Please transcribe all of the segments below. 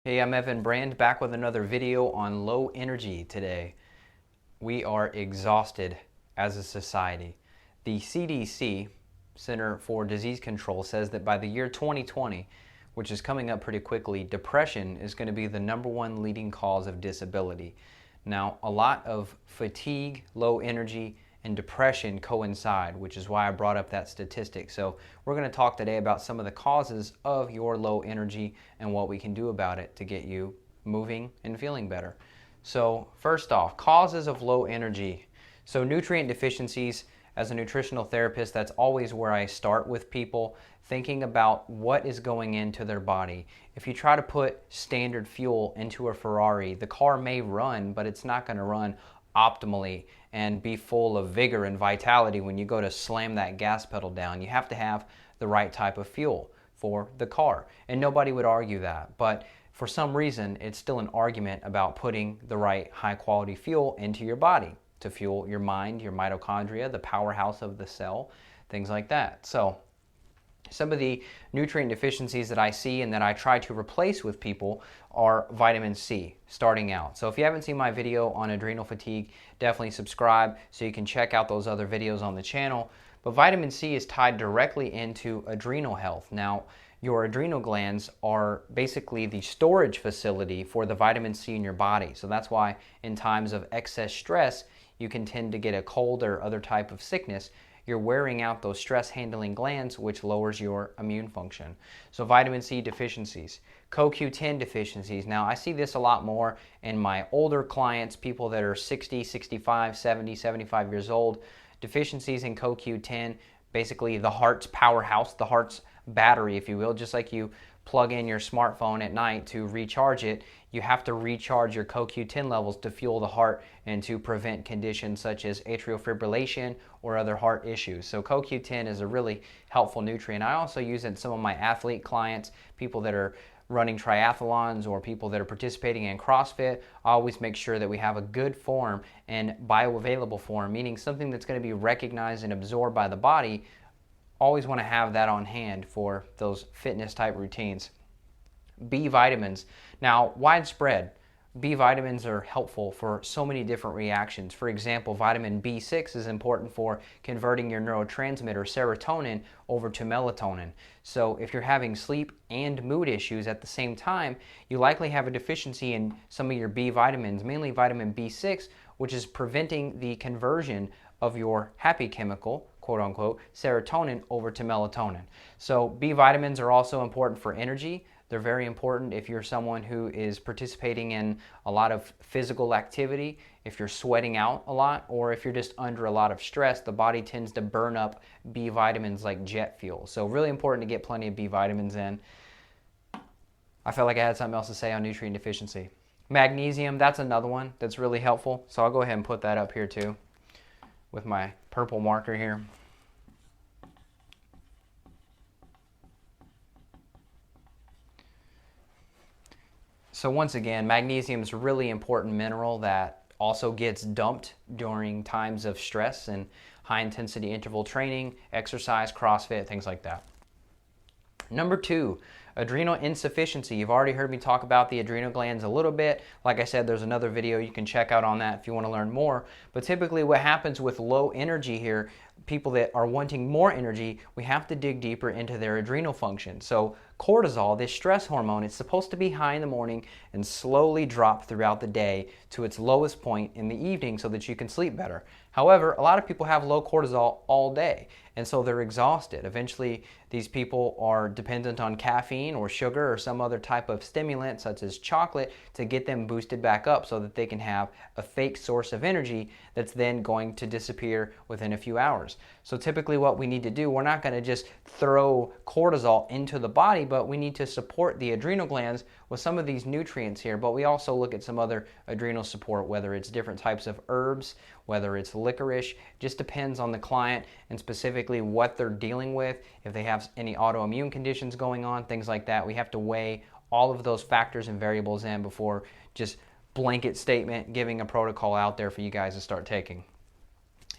Hey, I'm Evan Brand, back with another video on low energy today. We are exhausted as a society. The CDC, Center for Disease Control, says that by the year 2020, which is coming up pretty quickly, depression is going to be the #1 leading cause of disability. Now, a lot of fatigue, low energy, and depression coincide, which is why I brought up that statistic. So we're going to talk today about some of the causes of your low energy and what we can do about it to get you moving and feeling better. So first off, causes of low energy. So nutrient deficiencies. As a nutritional therapist, that's always where I start with people, thinking about what is going into their body. If you try to put standard fuel into a Ferrari, the car may run, but it's not going to run optimally and be full of vigor and vitality when you go to slam that gas pedal down. You have to have the right type of fuel for the car, and nobody would argue that. But for some reason, it's still an argument about putting the right high quality fuel into your body to fuel your mind, your mitochondria, the powerhouse of the cell, things like that. So some of the nutrient deficiencies that I see and that I try to replace with people are vitamin C, starting out. So if you haven't seen my video on adrenal fatigue, definitely subscribe so you can check out those other videos on the channel. But vitamin C is tied directly into adrenal health. Now, your adrenal glands are basically the storage facility for the vitamin C in your body. So that's why in times of excess stress, you can tend to get a cold or other type of sickness. You're wearing out those stress handling glands, which lowers your immune function. So vitamin C deficiencies, CoQ10 deficiencies. Now I see this a lot more in my older clients, people that are 60, 65, 70, 75 years old. Deficiencies in CoQ10, basically the heart's powerhouse, the heart's battery, if you will. Just like you plug in your smartphone at night to recharge it, you have to recharge your CoQ10 levels to fuel the heart and to prevent conditions such as atrial fibrillation or other heart issues. So CoQ10 is a really helpful nutrient. I also use it in some of my athlete clients, people that are running triathlons or people that are participating in CrossFit. I always make sure that we have a good form and bioavailable form, meaning something that's going to be recognized and absorbed by the body. Always want to have that on hand for those fitness type routines. B vitamins. Now, widespread. B vitamins are helpful for so many different reactions. For example, vitamin B6 is important for converting your neurotransmitter serotonin over to melatonin. So if you're having sleep and mood issues at the same time, you likely have a deficiency in some of your B vitamins, mainly vitamin B6, which is preventing the conversion of your happy chemical, quote unquote, serotonin over to melatonin. So B vitamins are also important for energy. They're very important if you're someone who is participating in a lot of physical activity, if you're sweating out a lot, or if you're just under a lot of stress. The body tends to burn up B vitamins like jet fuel. So really important to get plenty of B vitamins in. I felt like I had something else to say on nutrient deficiency. Magnesium, that's another one that's really helpful. So I'll go ahead and put that up here too with my purple marker here. So once again, magnesium is a really important mineral that also gets dumped during times of stress and high intensity interval training, exercise, CrossFit, things like that. Number 2, adrenal insufficiency. You've already heard me talk about the adrenal glands a little bit. Like I said, there's another video you can check out on that if you want to learn more. But typically what happens with low energy here, people that are wanting more energy, we have to dig deeper into their adrenal function. So cortisol, this stress hormone, it's supposed to be high in the morning and slowly drop throughout the day to its lowest point in the evening so that you can sleep better. However, a lot of people have low cortisol all day, and so they're exhausted. Eventually, these people are dependent on caffeine or sugar or some other type of stimulant, such as chocolate, to get them boosted back up so that they can have a fake source of energy that's then going to disappear within a few hours. So typically what we need to do, we're not going to just throw cortisol into the body, but we need to support the adrenal glands with some of these nutrients here. But we also look at some other adrenal support, whether it's different types of herbs, whether it's licorice. Just depends on the client and specifically what they're dealing with. If they have any autoimmune conditions going on, things like that, we have to weigh all of those factors and variables in before just blanket statement giving a protocol out there for you guys to start taking.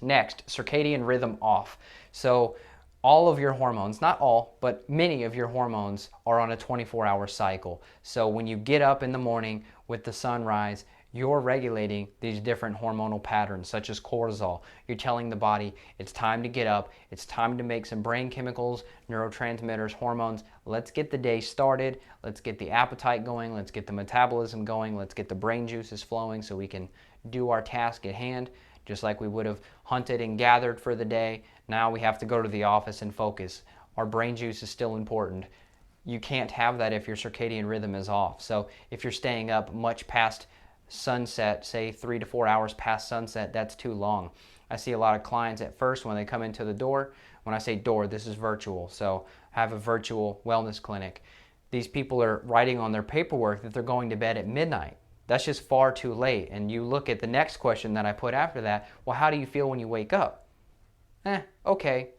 Next, circadian rhythm off. So all of your hormones, not all, but many of your hormones are on a 24-hour cycle. So when you get up in the morning with the sunrise, you're regulating these different hormonal patterns such as cortisol. You're telling the body it's time to get up, it's time to make some brain chemicals, neurotransmitters, hormones. Let's get the day started, let's get the appetite going, let's get the metabolism going, let's get the brain juices flowing so we can do our task at hand. Just like we would have hunted and gathered for the day, now we have to go to the office and focus. Our brain juice is still important. You can't have that if your circadian rhythm is off. So if you're staying up much past sunset, say 3 to 4 hours past sunset, that's too long. I see a lot of clients at first when they come into the door. When I say door, this is virtual. So I have a virtual wellness clinic. These people are writing on their paperwork that they're going to bed at midnight. That's just far too late. And you look at the next question that I put after that, well, how do you feel when you wake up? Okay.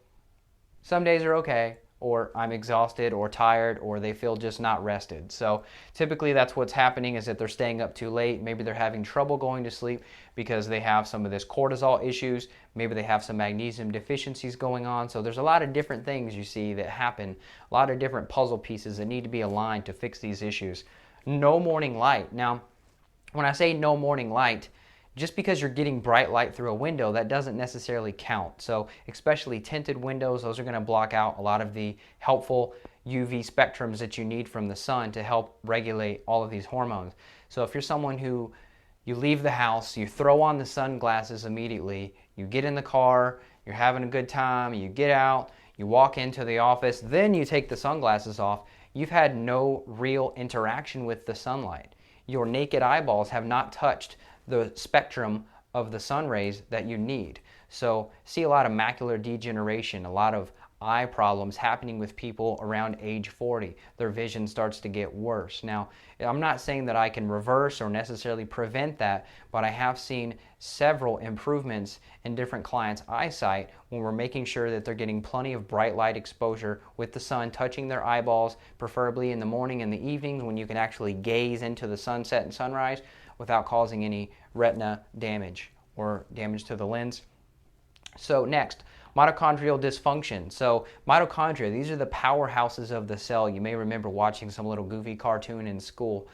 Some days are okay, or I'm exhausted or tired, or they feel just not rested. So typically that's what's happening, is that they're staying up too late. Maybe they're having trouble going to sleep because they have some of this cortisol issues. Maybe they have some magnesium deficiencies going on. So there's a lot of different things you see that happen, a lot of different puzzle pieces that need to be aligned to fix these issues. No morning light. Now, when I say no morning light, just because you're getting bright light through a window, that doesn't necessarily count. So especially tinted windows, those are going to block out a lot of the helpful UV spectrums that you need from the sun to help regulate all of these hormones. So if you're someone who you leave the house, you throw on the sunglasses immediately, you get in the car, you're having a good time, you get out, you walk into the office, then you take the sunglasses off, you've had no real interaction with the sunlight. Your naked eyeballs have not touched the spectrum of the sun rays that you need. So see a lot of macular degeneration, a lot of eye problems happening with people around age 40. Their vision starts to get worse. Now, I'm not saying that I can reverse or necessarily prevent that, but I have seen several improvements in different clients' eyesight when we're making sure that they're getting plenty of bright light exposure with the sun touching their eyeballs, preferably in the morning and the evenings when you can actually gaze into the sunset and sunrise without causing any retina damage or damage to the lens. So next, mitochondrial dysfunction. So mitochondria, these are the powerhouses of the cell. You may remember watching some little goofy cartoon in school.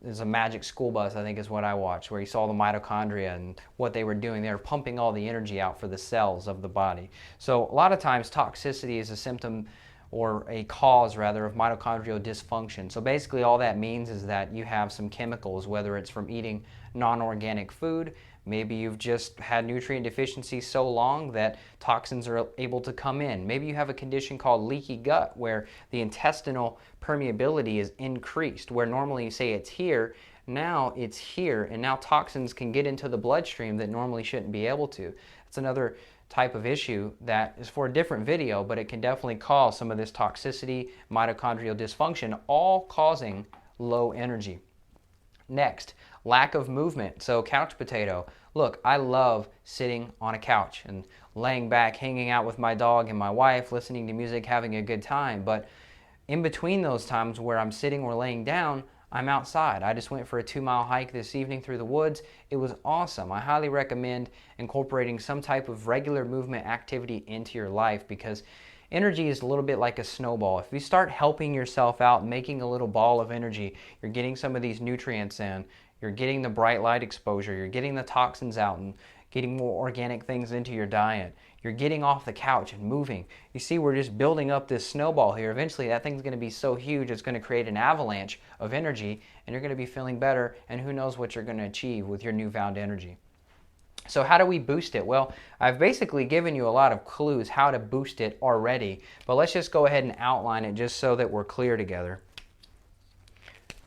There's a Magic School Bus, I think is what I watched, where you saw the mitochondria and what they were doing. They were pumping all the energy out for the cells of the body. So a lot of times toxicity is a symptom, or a cause rather, of mitochondrial dysfunction. So basically all that means is that you have some chemicals, whether it's from eating non-organic food, maybe you've just had nutrient deficiency so long that toxins are able to come in. Maybe you have a condition called leaky gut where the intestinal permeability is increased, where normally you say it's here, now it's here, and now toxins can get into the bloodstream that normally shouldn't be able to. It's another type of issue that is for a different video, but it can definitely cause some of this toxicity, mitochondrial dysfunction, all causing low energy. Next, lack of movement. So couch potato. Look, I love sitting on a couch and laying back, hanging out with my dog and my wife, listening to music, having a good time. But in between those times where I'm sitting or laying down, I'm outside. I just went for a 2-mile hike this evening through the woods. It was awesome. I highly recommend incorporating some type of regular movement activity into your life, because energy is a little bit like a snowball. If you start helping yourself out, making a little ball of energy, you're getting some of these nutrients in, you're getting the bright light exposure, you're getting the toxins out and getting more organic things into your diet. You're getting off the couch and moving. You see, we're just building up this snowball here. Eventually that thing's going to be so huge it's going to create an avalanche of energy, and you're going to be feeling better, and who knows what you're going to achieve with your newfound energy. So how do we boost it? Well, I've basically given you a lot of clues how to boost it already, but let's just go ahead and outline it just so that we're clear together.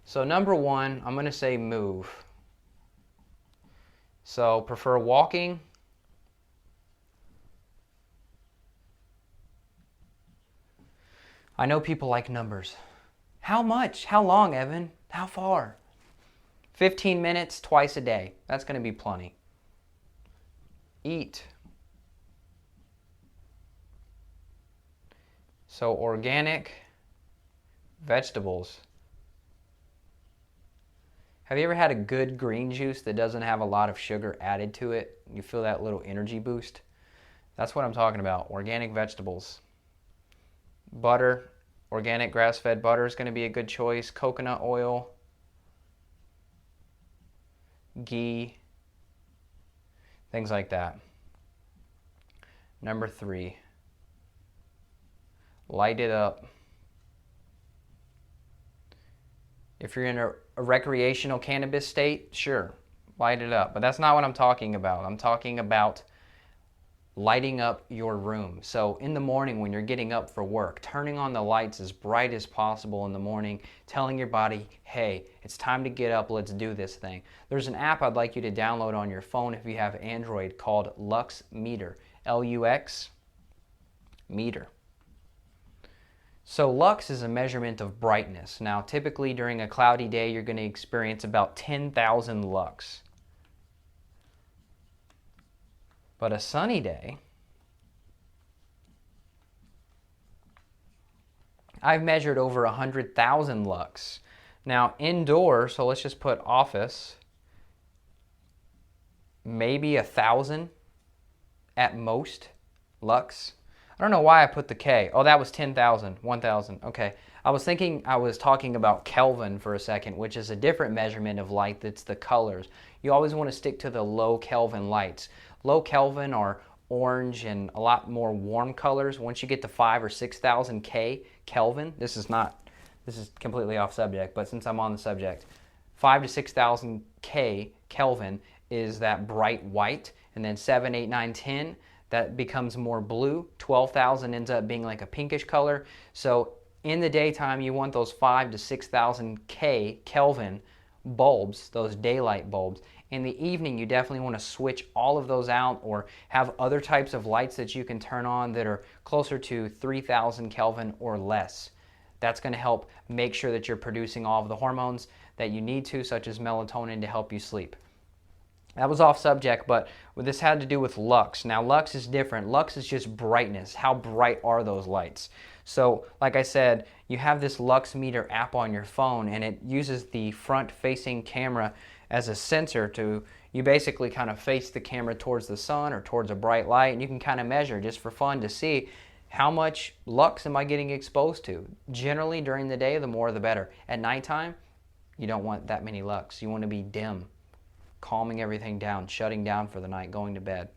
So number one, I'm going to say move. So prefer walking, I know people like numbers. How much? How long, Evan? How far? 15 minutes twice a day. That's going to be plenty. Eat. So organic vegetables. Have you ever had a good green juice that doesn't have a lot of sugar added to it? You feel that little energy boost? That's what I'm talking about, organic vegetables. Butter, organic grass-fed butter is going to be a good choice. Coconut oil, ghee, things like that. Number 3, light it up. If you're in a recreational cannabis state, sure, light it up. But that's not what I'm talking about. I'm talking about lighting up your room. So in the morning when you're getting up for work, turning on the lights as bright as possible in the morning, telling your body, hey, it's time to get up, let's do this thing. There's an app I'd like you to download on your phone if you have Android called Lux Meter, L-U-X, meter. So lux is a measurement of brightness. Now typically during a cloudy day you're going to experience about 10,000 lux. But a sunny day, I've measured over 100,000 lux. Now indoor, so let's just put office, maybe 1,000 at most lux. I don't know why I put the K. Oh, that was 10,000, 1,000. Okay. I was thinking I was talking about Kelvin for a second, which is a different measurement of light that's the colors. You always want to stick to the low Kelvin lights. Low Kelvin are orange and a lot more warm colors. Once you get to 5,000 or 6,000 Kelvin, this is completely off subject, but since I'm on the subject, 5,000 to 6,000 Kelvin is that bright white, and then 7, 8, 9, 10, that becomes more blue. 12,000 ends up being like a pinkish color. So in the daytime, you want those 5,000 to 6,000 Kelvin bulbs, those daylight bulbs. In the evening, you definitely want to switch all of those out or have other types of lights that you can turn on that are closer to 3,000 Kelvin or less. That's going to help make sure that you're producing all of the hormones that you need to, such as melatonin, to help you sleep. That was off subject, but this had to do with lux. Now, lux is different. Lux is just brightness. How bright are those lights? So, like I said, you have this Lux Meter app on your phone, and it uses the front-facing camera as a sensor to, you basically kind of face the camera towards the sun or towards a bright light, and you can kind of measure just for fun to see how much lux am I getting exposed to. Generally, during the day, the more the better. At nighttime, you don't want that many lux. You want to be dim, calming everything down, shutting down for the night, going to bed.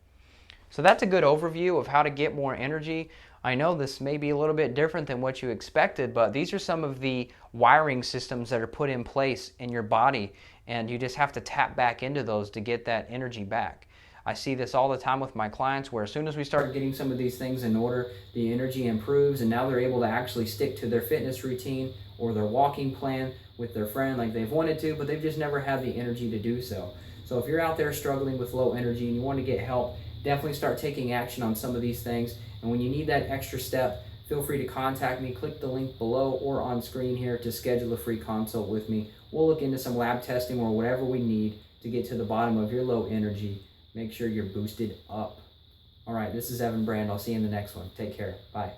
So that's a good overview of how to get more energy. I know this may be a little bit different than what you expected, but these are some of the wiring systems that are put in place in your body, and you just have to tap back into those to get that energy back. I see this all the time with my clients where as soon as we start getting some of these things in order, the energy improves, and now they're able to actually stick to their fitness routine or their walking plan with their friend like they've wanted to, but they've just never had the energy to do so. So if you're out there struggling with low energy and you want to get help, definitely start taking action on some of these things. And when you need that extra step, feel free to contact me. Click the link below or on screen here to schedule a free consult with me. We'll look into some lab testing or whatever we need to get to the bottom of your low energy. Make sure you're boosted up. All right, this is Evan Brand. I'll see you in the next one. Take care. Bye.